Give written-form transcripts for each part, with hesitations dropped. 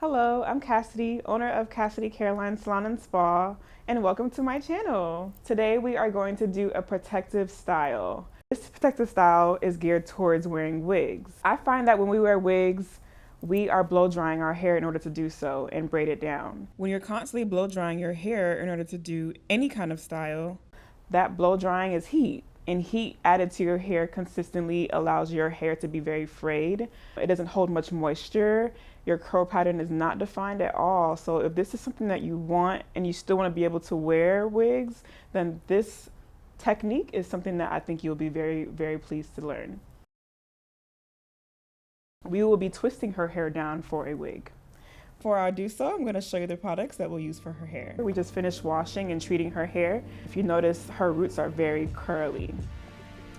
Hello, I'm Cassidy, owner of Cassidy Caroline Salon and Spa, and welcome to my channel. Today we are going to do a protective style. This protective style is geared towards wearing wigs. I find that when we wear wigs, we are blow drying our hair in order to do so and braid it down. When you're constantly blow drying your hair in order to do any kind of style, that blow drying is heat. And heat added to your hair consistently allows your hair to be very frayed. It doesn't hold much moisture. Your curl pattern is not defined at all. So if this is something that you want and you still want to be able to wear wigs, then this technique is something that I think you'll be very, very pleased to learn. We will be twisting her hair down for a wig. Before I do so, I'm going to show you the products that we'll use for her hair. We just finished washing and treating her hair. If you notice, her roots are very curly.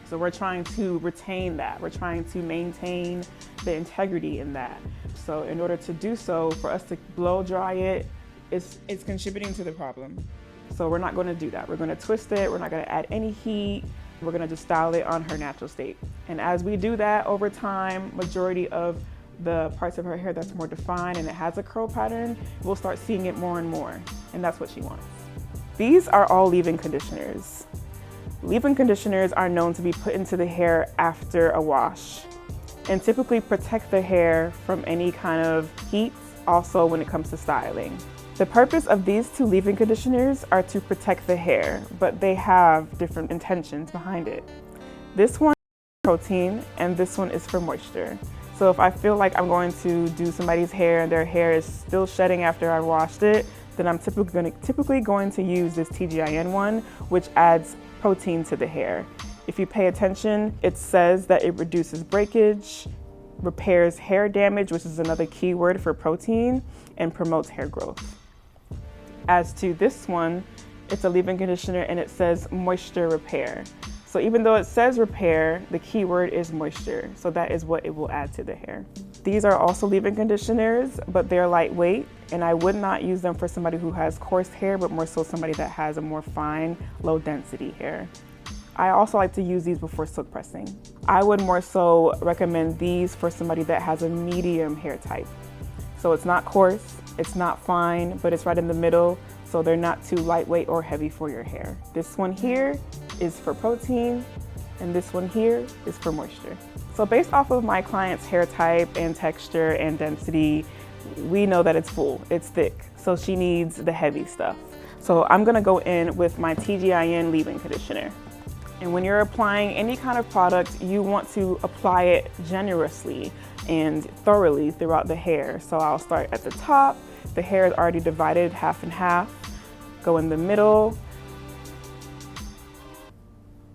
So we're trying to retain that. We're trying to maintain the integrity in that. So in order to do so, for us to blow dry it, it's contributing to the problem. So we're not going to do that. We're going to twist it. We're not going to add any heat. We're going to just style it on her natural state. And as we do that over time, majority of the parts of her hair that's more defined and it has a curl pattern, we'll start seeing it more and more, and that's what she wants. These are all leave-in conditioners. Leave-in conditioners are known to be put into the hair after a wash and typically protect the hair from any kind of heat, also when it comes to styling. The purpose of these two leave-in conditioners are to protect the hair, but they have different intentions behind it. This one is for protein and this one is for moisture. So if I feel like I'm going to do somebody's hair and their hair is still shedding after I washed it, then I'm typically going to use this TGIN one, which adds protein to the hair. If you pay attention, it says that it reduces breakage, repairs hair damage, which is another key word for protein, and promotes hair growth. As to this one, it's a leave-in conditioner and it says moisture repair. So even though it says repair, the key word is moisture. So that is what it will add to the hair. These are also leave-in conditioners, but they're lightweight, and I would not use them for somebody who has coarse hair, but more so somebody that has a more fine, low density hair. I also like to use these before silk pressing. I would more so recommend these for somebody that has a medium hair type. So it's not coarse, it's not fine, but it's right in the middle, so they're not too lightweight or heavy for your hair. This one here is for protein, and this one here is for moisture. So based off of my client's hair type and texture and density, we know that it's full, it's thick, so she needs the heavy stuff. So I'm gonna go in with my TGIN leave-in conditioner. And when you're applying any kind of product, you want to apply it generously and thoroughly throughout the hair. So I'll start at the top. The hair is already divided half and half. Go in the middle.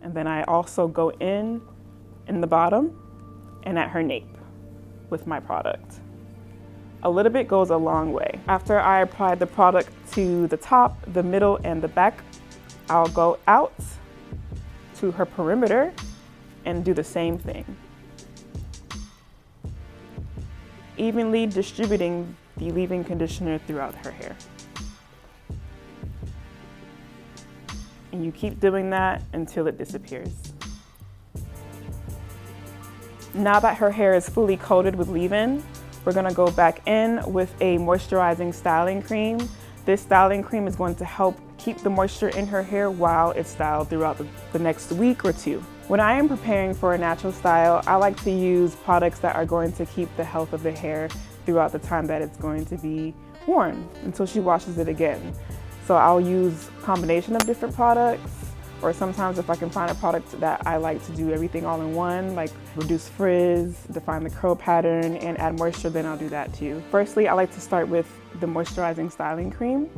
And then I also go in the bottom and at her nape with my product. A little bit goes a long way. After I apply the product to the top, the middle, and the back, I'll go out to her perimeter and do the same thing. Evenly distributing the leave-in conditioner throughout her hair. And you keep doing that until it disappears. Now that her hair is fully coated with leave-in, we're gonna go back in with a moisturizing styling cream. This styling cream is going to help keep the moisture in her hair while it's styled throughout the next week or two. When I am preparing for a natural style, I like to use products that are going to keep the health of the hair throughout the time that it's going to be worn until she washes it again. So I'll use a combination of different products, or sometimes if I can find a product that I like to do everything all in one, like reduce frizz, define the curl pattern, and add moisture, then I'll do that too. Firstly, I like to start with the moisturizing styling cream.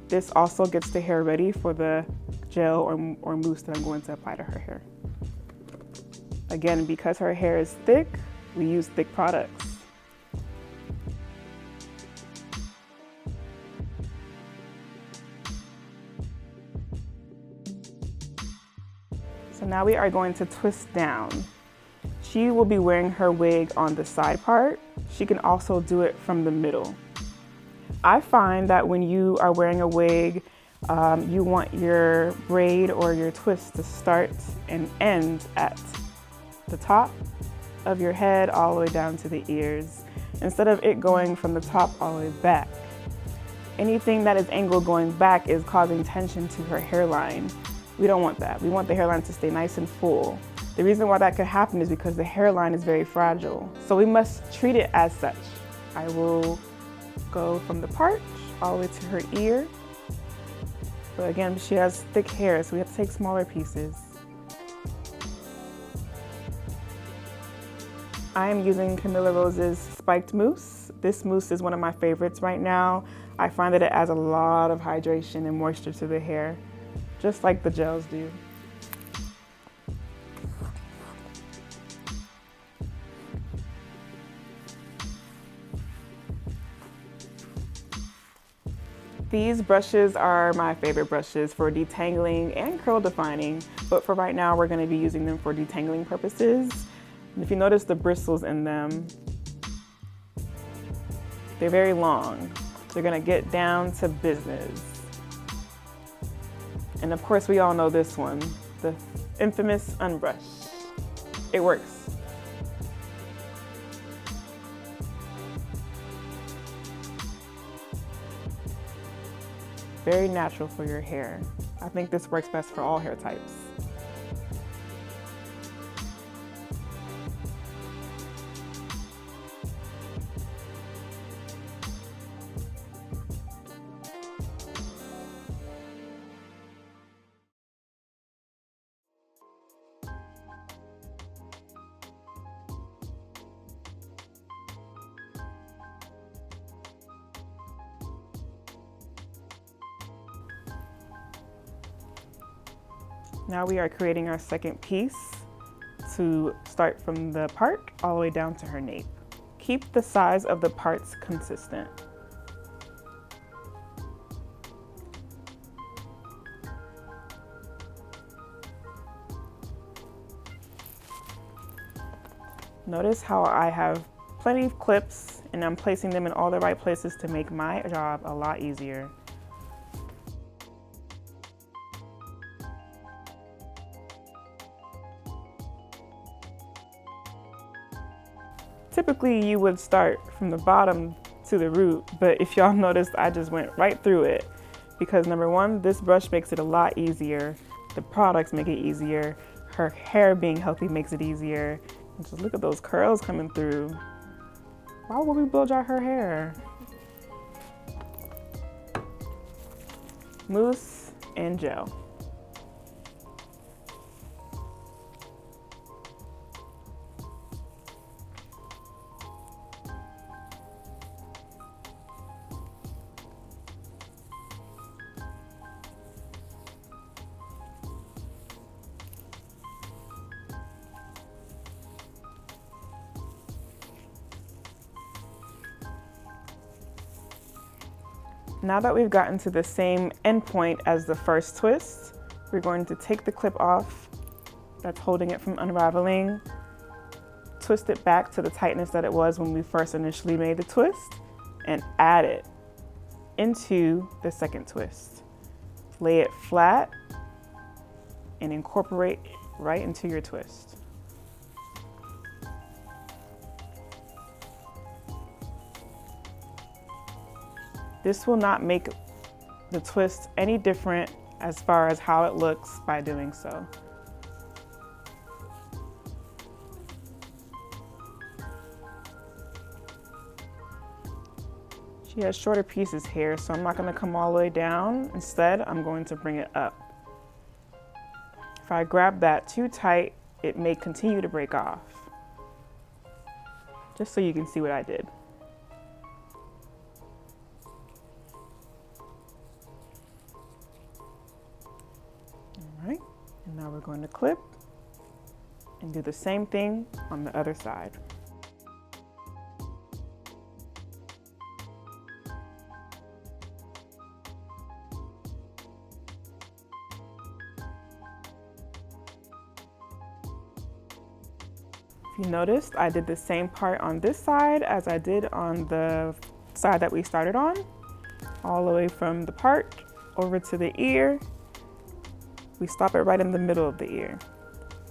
This also gets the hair ready for the gel or mousse that I'm going to apply to her hair. Again, because her hair is thick, we use thick products. So now we are going to twist down. She will be wearing her wig on the side part. She can also do it from the middle. I find that when you are wearing a wig, you want your braid or your twist to start and end at the top of your head all the way down to the ears. instead of it going from the top all the way back. Anything that is angled going back is causing tension to her hairline. We don't want that. We want the hairline to stay nice and full. The reason why that could happen is because the hairline is very fragile. So we must treat it as such. I will go from the part all the way to her ear. But again, she has thick hair, so we have to take smaller pieces. I am using Camilla Rose's spiked mousse. This mousse is one of my favorites right now. I find that it adds a lot of hydration and moisture to the hair, just like the gels do. These brushes are my favorite brushes for detangling and curl defining, but for right now we're going to be using them for detangling purposes. And if you notice the bristles in them, they're very long. They're going to get down to business. And of course we all know this one, the infamous unbrush. It works. Very natural for your hair. I think this works best for all hair types. Now we are creating our second piece to start from the part all the way down to her nape. Keep the size of the parts consistent. Notice how I have plenty of clips and I'm placing them in all the right places to make my job a lot easier. Typically you would start from the bottom to the root, but if y'all noticed, I just went right through it because number one, this brush makes it a lot easier. The products make it easier. Her hair being healthy makes it easier. And just look at those curls coming through. Why would we blow dry her hair? Mousse and gel. Now that we've gotten to the same endpoint as the first twist, we're going to take the clip off that's holding it from unraveling, twist it back to the tightness that it was when we first initially made the twist, and add it into the second twist. Lay it flat and incorporate right into your twist. This will not make the twist any different as far as how it looks by doing so. She has shorter pieces here, so I'm not going to come all the way down. Instead, I'm going to bring it up. If I grab that too tight, it may continue to break off. Just so you can see what I did. And now we're going to clip and do the same thing on the other side. If you noticed, I did the same part on this side as I did on the side that we started on, all the way from the part over to the ear. We stop it right in the middle of the ear.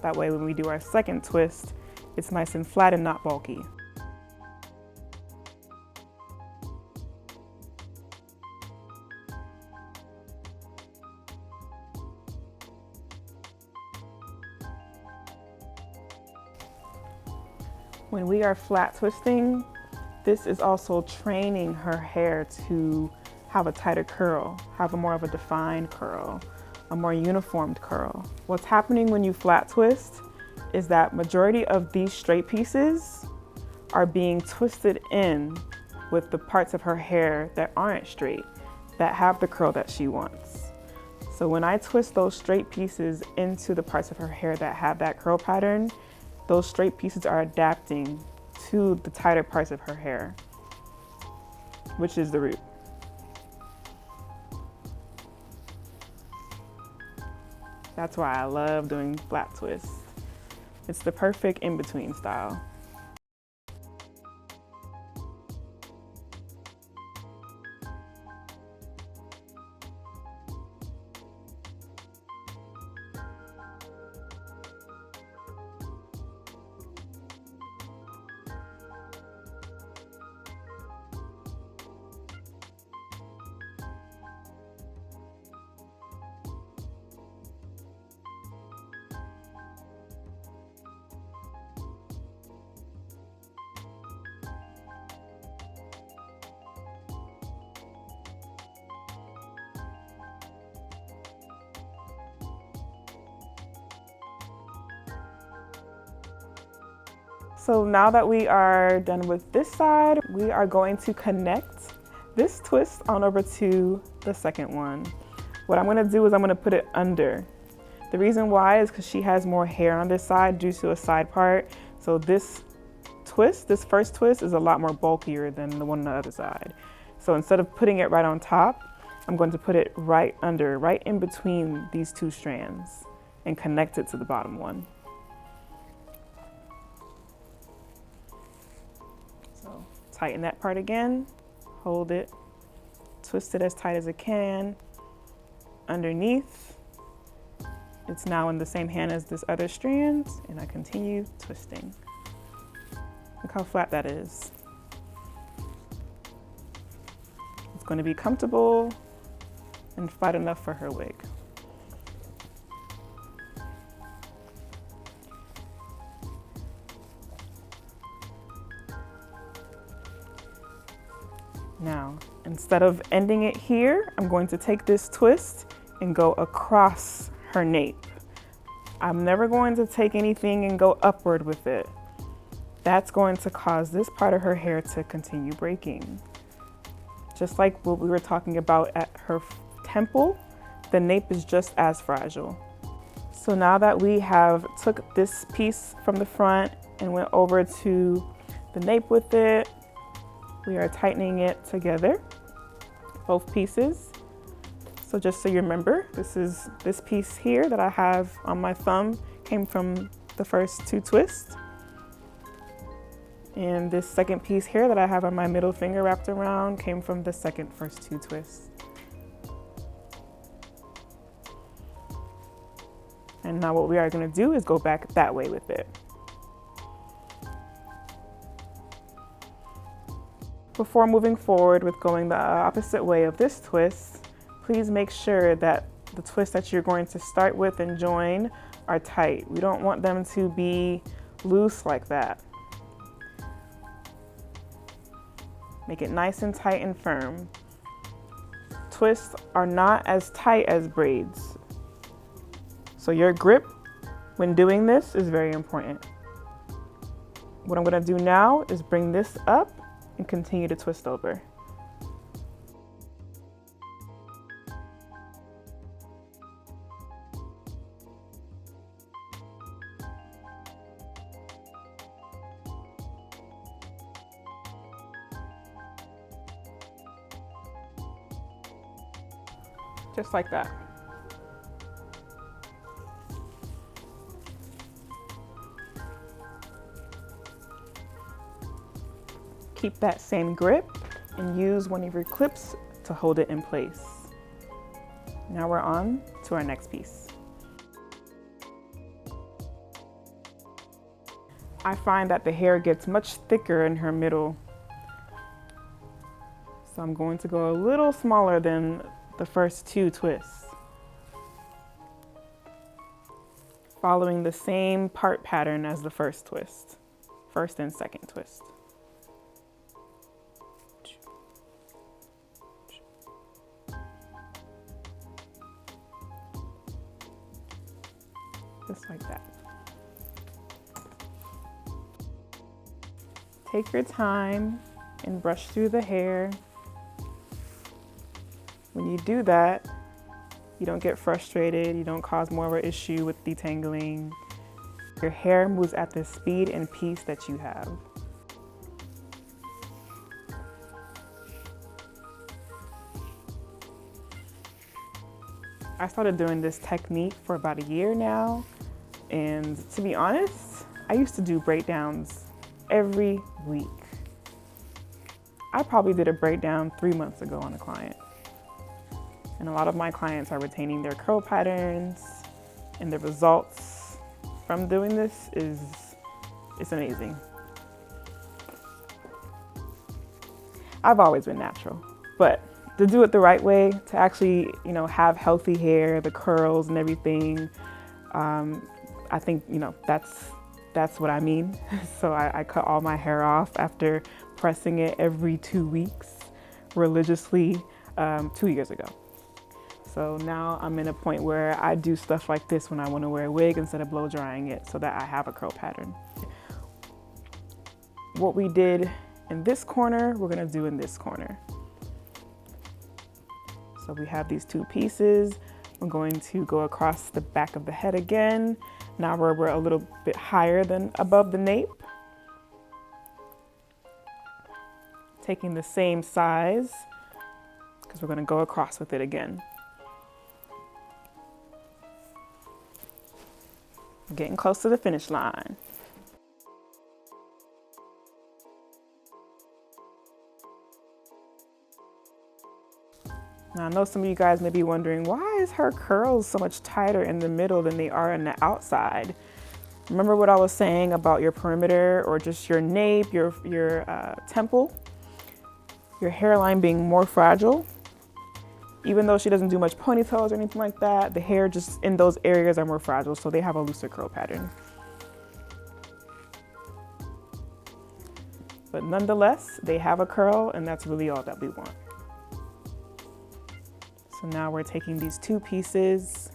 That way when we do our second twist, it's nice and flat and not bulky. When we are flat twisting, this is also training her hair to have a tighter curl, have a more of a defined curl, a more uniformed curl. What's happening when you flat twist is that majority of these straight pieces are being twisted in with the parts of her hair that aren't straight, that have the curl that she wants. So when I twist those straight pieces into the parts of her hair that have that curl pattern, those straight pieces are adapting to the tighter parts of her hair, which is the root. That's why I love doing flat twists. It's the perfect in-between style. So now that we are done with this side, we are going to connect this twist on over to the second one. What I'm gonna do is I'm gonna put it under. The reason why is because she has more hair on this side due to a side part. So this twist, this first twist, is a lot more bulkier than the one on the other side. So instead of putting it right on top, I'm going to put it right under, right in between these two strands and connect it to the bottom one. So tighten that part again, hold it, twist it as tight as it can. Underneath, it's now in the same hand as this other strand, and I continue twisting. Look how flat that is. It's going to be comfortable and flat enough for her wig. Now, instead of ending it here, I'm going to take this twist and go across her nape. I'm never going to take anything and go upward with it. That's going to cause this part of her hair to continue breaking. Just like what we were talking about at her temple, the nape is just as fragile. So now that we have took this piece from the front and went over to the nape with it, we are tightening it together, both pieces. So just so you remember, this piece here that I have on my thumb came from the first two twists. And this second piece here that I have on my middle finger wrapped around came from the first two twists. And now what we are going to do is go back that way with it. Before moving forward with going the opposite way of this twist, please make sure that the twists that you're going to start with and join are tight. We don't want them to be loose like that. Make it nice and tight and firm. Twists are not as tight as braids. So your grip when doing this is very important. What I'm going to do now is bring this up and continue to twist over. Just like that. Keep that same grip and use one of your clips to hold it in place. Now we're on to our next piece. I find that the hair gets much thicker in her middle. So I'm going to go a little smaller than the first two twists, following the same part pattern as the first twist. first and second twist. Just like that. Take your time and brush through the hair. When you do that, you don't get frustrated, you don't cause more of an issue with detangling. Your hair moves at the speed and pace that you have. I started doing this technique for about a year now, and to be honest, I used to do braid downs every week. I probably did a braid down 3 months ago on a client. And a lot of my clients are retaining their curl patterns, and the results from doing this it's amazing. I've always been natural, but to do it the right way, to actually, have healthy hair, the curls and everything, I think, that's what I mean. So I cut all my hair off after pressing it every 2 weeks religiously 2 years ago. So now I'm in a point where I do stuff like this when I want to wear a wig instead of blow drying it so that I have a curl pattern. What we did in this corner, we're going to do in this corner. So we have these two pieces. We're going to go across the back of the head again. Now we're a little bit higher than above the nape. Taking the same size, because we're going to go across with it again. Getting close to the finish line. Now I know some of you guys may be wondering, why is her curls so much tighter in the middle than they are on the outside? Remember what I was saying about your perimeter or just your nape, your temple, your hairline being more fragile? Even though she doesn't do much ponytails or anything like that, the hair just in those areas are more fragile, so they have a looser curl pattern. But nonetheless, they have a curl, and that's really all that we want. So now we're taking these two pieces,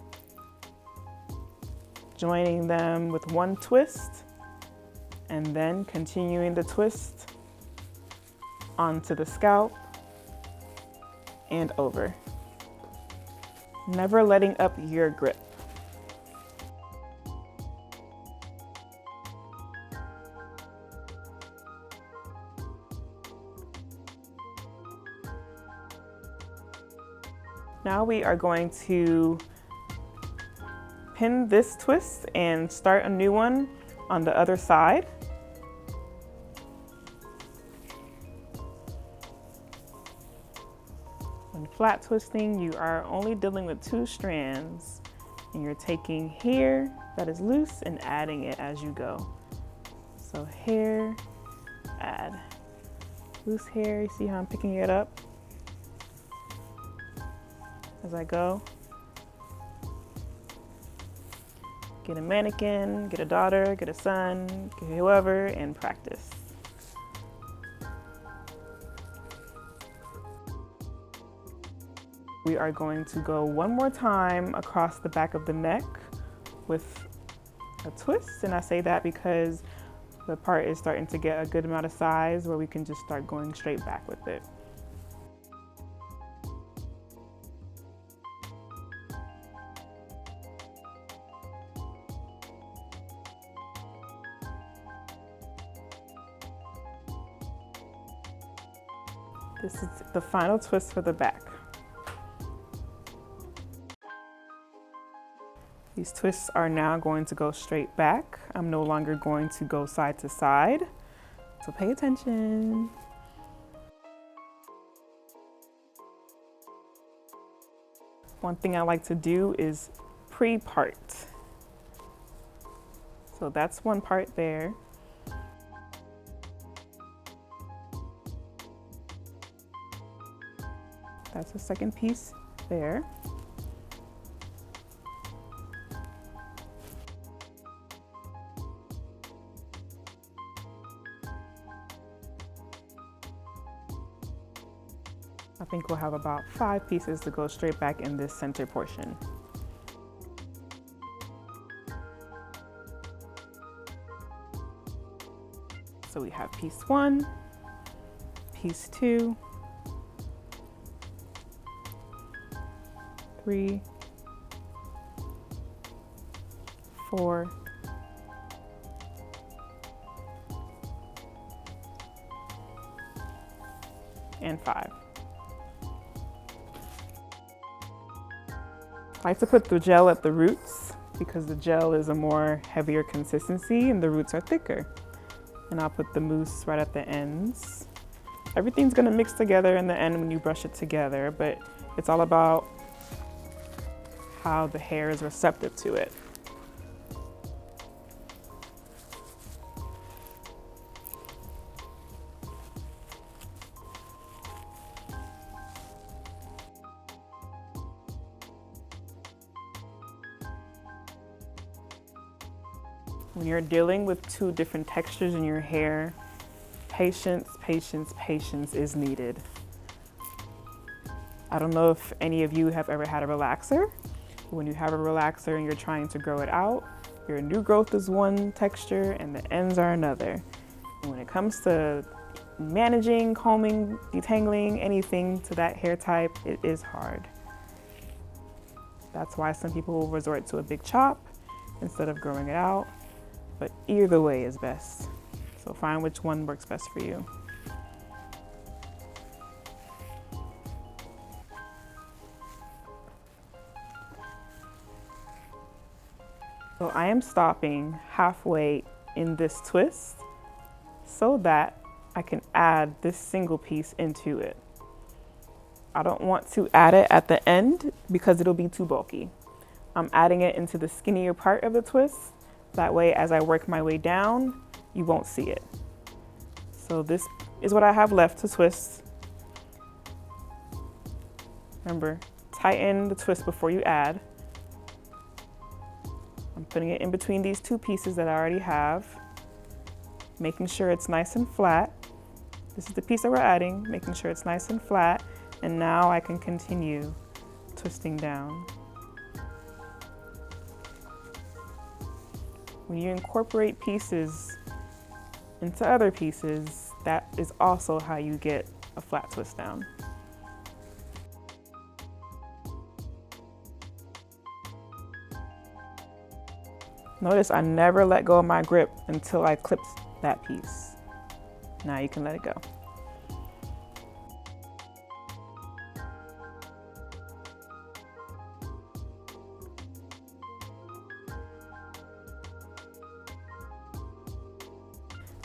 joining them with one twist, and then continuing the twist onto the scalp and over. Never letting up your grip. Now we are going to pin this twist and start a new one on the other side. When flat twisting, you are only dealing with 2 strands, and you're taking hair that is loose and adding it as you go. So hair, add. Loose hair, you see how I'm picking it up as I go. Get a mannequin, get a daughter, get a son, get whoever, and practice. We are going to go one more time across the back of the neck with a twist, and I say that because the part is starting to get a good amount of size where we can just start going straight back with it. This is the final twist for the back. These twists are now going to go straight back. I'm no longer going to go side to side, so pay attention. One thing I like to do is pre-part. So that's one part there. That's the second piece there. I think we'll have about 5 pieces to go straight back in this center portion. So we have piece 1, piece 2, 3, 4, and 5. I like to put the gel at the roots because the gel is a more heavier consistency and the roots are thicker. And I'll put the mousse right at the ends. Everything's gonna mix together in the end when you brush it together, but it's all about how the hair is receptive to it. When you're dealing with 2 different textures in your hair, patience, patience, patience is needed. I don't know if any of you have ever had a relaxer. When you have a relaxer and you're trying to grow it out, your new growth is one texture and the ends are another. And when it comes to managing, combing, detangling, anything to that hair type, it is hard. That's why some people will resort to a big chop instead of growing it out. But either way is best. So find which one works best for you. So I am stopping halfway in this twist so that I can add this single piece into it. I don't want to add it at the end because it'll be too bulky. I'm adding it into the skinnier part of the twist. That way, as I work my way down, you won't see it. So this is what I have left to twist. Remember, tighten the twist before you add. I'm putting it in between these 2 pieces that I already have, making sure it's nice and flat. This is the piece that we're adding, making sure it's nice and flat. And now I can continue twisting down. When you incorporate pieces into other pieces, that is also how you get a flat twist down. Notice I never let go of my grip until I clipped that piece. Now you can let it go.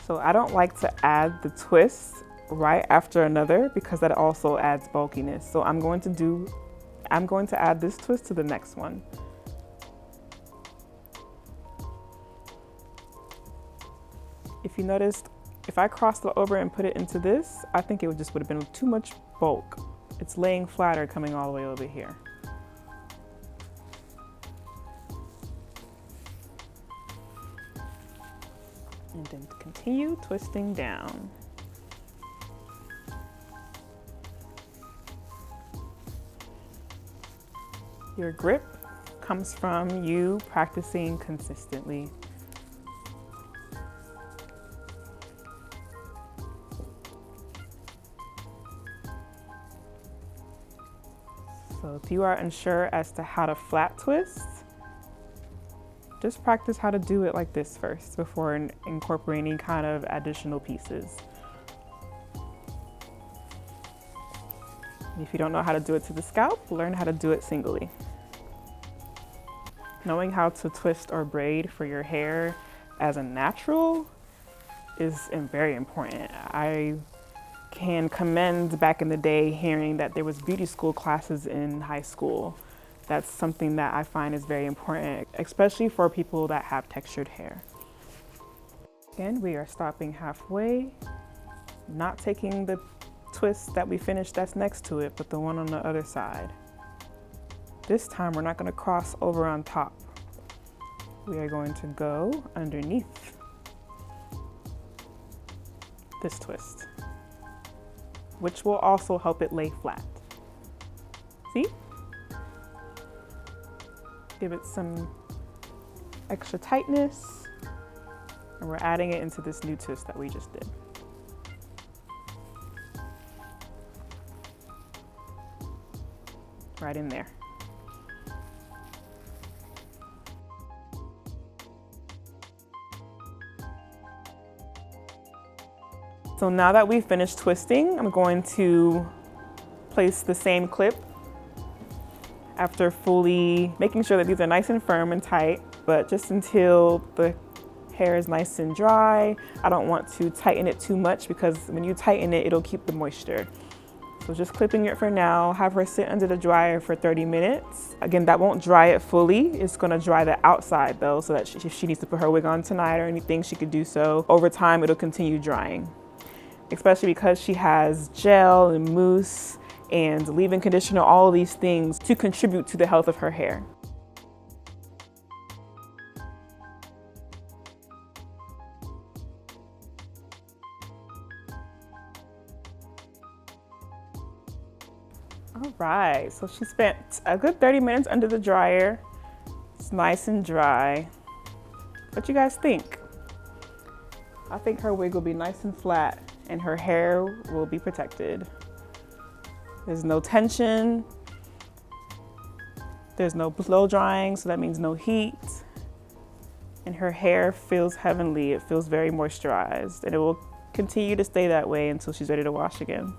So I don't like to add the twist right after another because that also adds bulkiness. So I'm going to add this twist to the next one. If you noticed, if I crossed it over and put it into this, I think it would have been too much bulk. It's laying flatter coming all the way over here. And then continue twisting down. Your grip comes from you practicing consistently. So if you are unsure as to how to flat twist, just practice how to do it like this first before incorporating any kind of additional pieces. If you don't know how to do it to the scalp, learn how to do it singly. Knowing how to twist or braid for your hair as a natural is very important. I can commend back in the day hearing that there was beauty school classes in high school. That's something that I find is very important, especially for people that have textured hair. Again, we are stopping halfway, not taking the twist that we finished that's next to it, but the one on the other side. This time we're not going to cross over on top. We are going to go underneath this twist. which will also help it lay flat. See? Give it some extra tightness, and we're adding it into this new twist that we just did. Right in there. So now that we've finished twisting, I'm going to place the same clip after fully making sure that these are nice and firm and tight, but just until the hair is nice and dry. I don't want to tighten it too much because when you tighten it, it'll keep the moisture. So just clipping it for now, have her sit under the dryer for 30 minutes. Again, that won't dry it fully. It's gonna dry the outside though, so that if she needs to put her wig on tonight or anything, she could do so. Over time, it'll continue drying, especially because she has gel and mousse and leave-in conditioner, all of these things to contribute to the health of her hair. All right, so she spent a good 30 minutes under the dryer. It's nice and dry. What you guys think? I think her wig will be nice and flat and her hair will be protected. There's no tension. There's no blow drying, so that means no heat. And her hair feels heavenly. It feels very moisturized, and it will continue to stay that way until she's ready to wash again.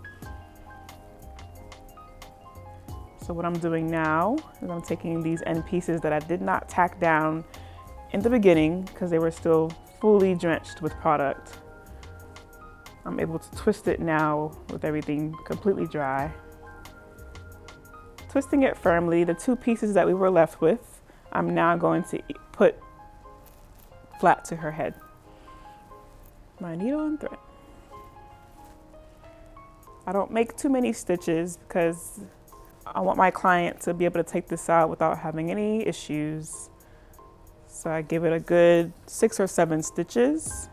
So what I'm doing now is I'm taking these end pieces that I did not tack down in the beginning because they were still fully drenched with product. I'm able to twist it now with everything completely dry. Twisting it firmly, the two pieces that we were left with, I'm now going to put flat to her head. My needle and thread. I don't make too many stitches because I want my client to be able to take this out without having any issues. So I give it a good 6 or 7 stitches.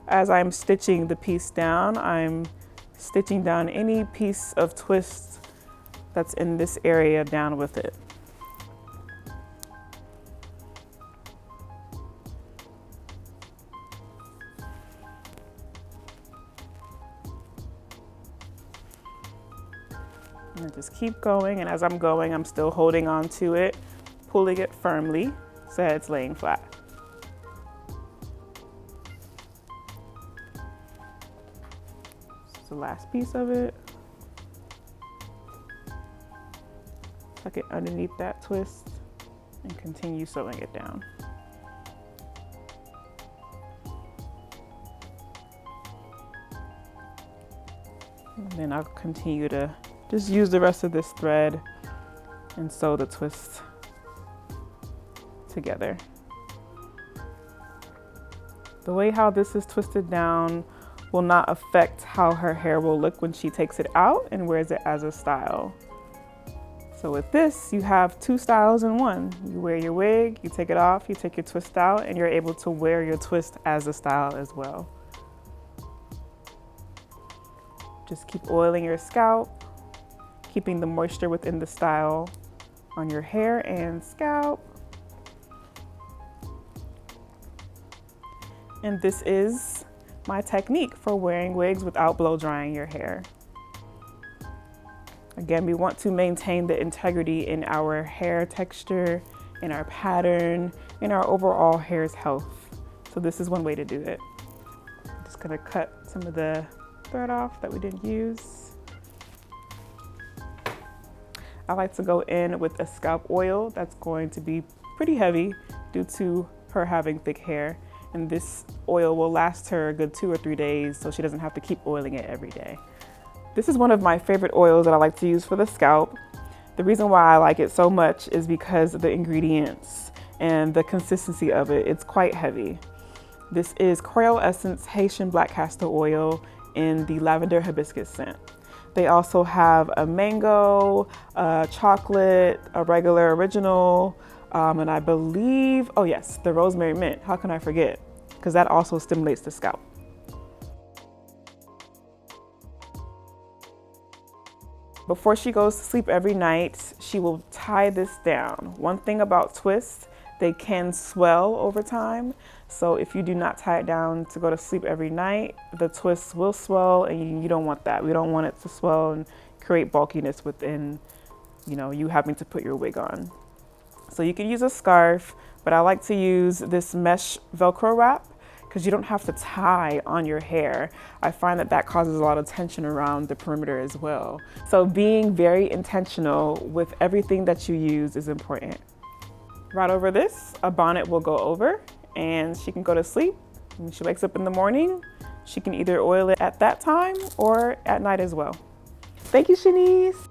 As I'm stitching the piece down, I'm stitching down any piece of twist that's in this area down with it. And I just keep going, and as I'm going, I'm still holding on to it, pulling it firmly so that it's laying flat. This is the last piece of it. Tuck it underneath that twist and continue sewing it down. And then I'll continue to just use the rest of this thread and sew the twist together. The way how this is twisted down will not affect how her hair will look when she takes it out and wears it as a style. So with this, you have 2 styles in one. You wear your wig, you take it off, you take your twist out, and you're able to wear your twist as a style as well. Just keep oiling your scalp, keeping the moisture within the style on your hair and scalp. And this is my technique for wearing wigs without blow drying your hair. Again, we want to maintain the integrity in our hair texture, in our pattern, in our overall hair's health. So this is one way to do it. I'm just gonna cut some of the thread off that we didn't use. I like to go in with a scalp oil that's going to be pretty heavy due to her having thick hair. And this oil will last her a good 2 or 3 days, so she doesn't have to keep oiling it every day. This is one of my favorite oils that I like to use for the scalp. The reason why I like it so much is because of the ingredients and the consistency of it. It's quite heavy. This is Coral Essence Haitian Black Castor Oil in the lavender hibiscus scent. They also have a mango, a chocolate, a regular original, and I believe, oh yes, the rosemary mint. How can I forget? Because that also stimulates the scalp. Before she goes to sleep every night, she will tie this down. One thing about twists, they can swell over time. So if you do not tie it down to go to sleep every night, the twists will swell, and you don't want that. We don't want it to swell and create bulkiness within, you having to put your wig on. So you can use a scarf, but I like to use this mesh Velcro wrap because you don't have to tie on your hair. I find that causes a lot of tension around the perimeter as well. So being very intentional with everything that you use is important. Right over this, a bonnet will go over, and she can go to sleep. When she wakes up in the morning, she can either oil it at that time or at night as well. Thank you, Shanice.